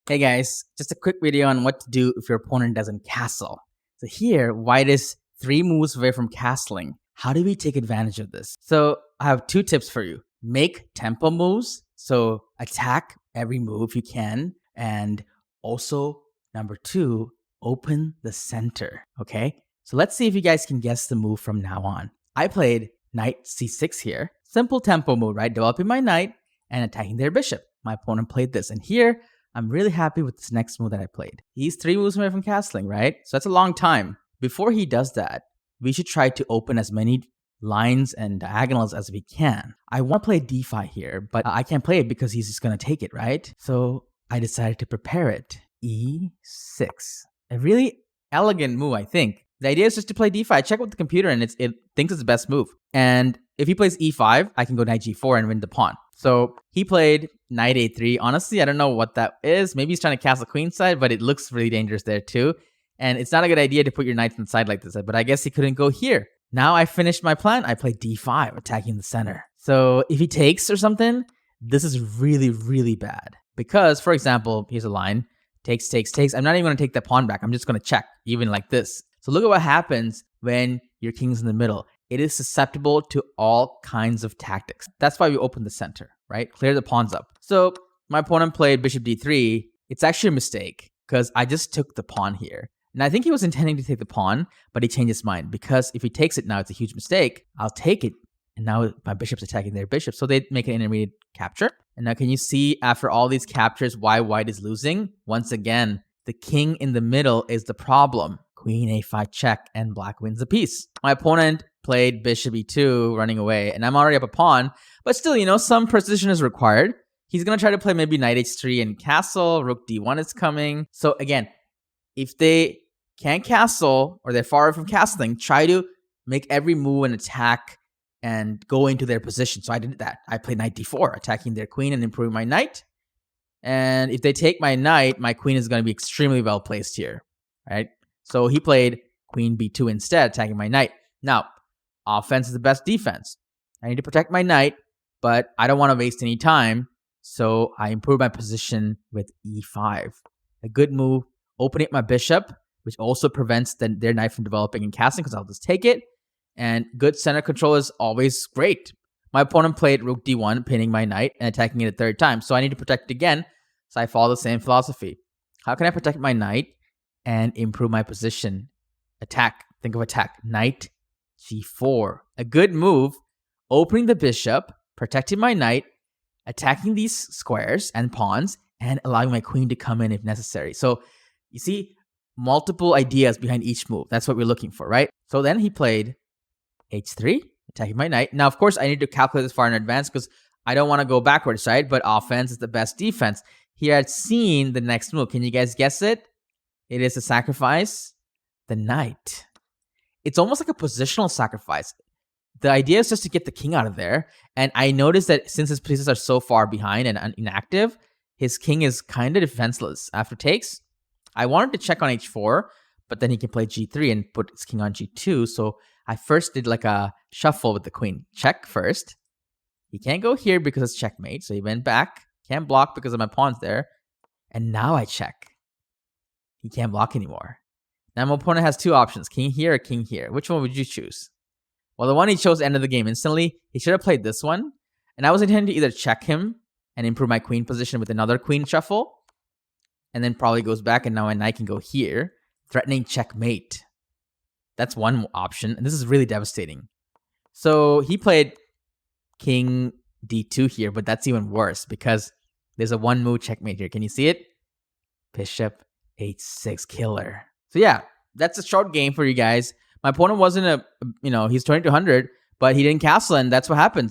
Hey guys, just a quick video on what to do if your opponent doesn't castle. So here, white is 3 moves away from castling. How do we take advantage of this? So I have 2 tips for you. Make tempo moves, so attack every move you can. And also, number 2, open the center, okay? So let's see if you guys can guess the move from now on. I played knight c6 here. Simple tempo move, right? Developing my knight and attacking their bishop. My opponent played this, and here, I'm really happy with this next move that I played. He's 3 moves away from castling, right? So that's a long time. Before he does that, we should try to open as many lines and diagonals as we can. I want to play d5 here, but I can't play it because he's just going to take it, right? So I decided to prepare it. e6. A really elegant move, I think. The idea is just to play d5. I check with the computer and it thinks it's the best move. And if he plays e5, I can go knight g4 and win the pawn. So he played knight a3. Honestly, I don't know what that is. Maybe he's trying to castle queenside, but it looks really dangerous there too. And it's not a good idea to put your knights on the side like this, but I guess he couldn't go here. Now I finished my plan. I played d5, attacking the center. So if he takes or something, this is really, really bad. Because, for example, here's a line. Takes, takes, takes. I'm not even going to take the pawn back. I'm just going to check, even like this. So look at what happens when your king's in the middle. It is susceptible to all kinds of tactics. That's why we open the center, right? Clear the pawns up. So my opponent played bishop d3. It's actually a mistake because I just took the pawn here. And I think he was intending to take the pawn, but he changed his mind because if he takes it now, it's a huge mistake. I'll take it. And now my bishop's attacking their bishop. So they make an intermediate capture. And now can you see after all these captures why white is losing? Once again, the king in the middle is the problem. Queen a5 check and black wins the piece. My opponent played bishop e2, running away, and I'm already up a pawn. But still, some precision is required. He's going to try to play maybe knight h3 and castle. Rook d1 is coming. So again, if they can't castle or they're far from castling, try to make every move an attack and go into their position. So I did that. I played knight d4, attacking their queen and improving my knight. And if they take my knight, my queen is going to be extremely well placed here, right? So he played queen b2 instead, attacking my knight. Now, offense is the best defense. I need to protect my knight, but I don't want to waste any time. So I improve my position with e5. A good move, opening up my bishop, which also prevents their knight from developing and casting because I'll just take it. And good center control is always great. My opponent played rook d1, pinning my knight and attacking it a third time. So I need to protect it again. So I follow the same philosophy. How can I protect my knight and improve my position? Attack. Think of attack. Knight g4. A good move, opening the bishop, protecting my knight, attacking these squares and pawns, and allowing my queen to come in if necessary. So you see multiple ideas behind each move. That's what we're looking for, right? So then he played h3, attacking my knight. Now, of course, I need to calculate this far in advance because I don't want to go backwards, right? But offense is the best defense. Here I'd seen the next move. Can you guys guess it? It is a sacrifice. The knight. It's almost like a positional sacrifice. The idea is just to get the king out of there. And I noticed that since his pieces are so far behind and inactive, his king is kind of defenseless. After takes, I wanted to check on h4, but then he can play g3 and put his king on g2. So I first did like a shuffle with the queen. Check first. He can't go here because it's checkmate. So he went back. Can't block because of my pawns there. And now I check. He can't block anymore. Now my opponent has 2 options. King here or king here. Which one would you choose? Well, the one he chose ended the game instantly. He should have played this one. And I was intending to either check him and improve my queen position with another queen shuffle. And then probably goes back and now my knight can go here. Threatening checkmate. That's one option. And this is really devastating. So he played king d2 here, but that's even worse because there's a 1 move checkmate here. Can you see it? Bishop h6 killer. So yeah, that's a short game for you guys. My opponent wasn't he's 20 to 100, but he didn't castle, and that's what happens.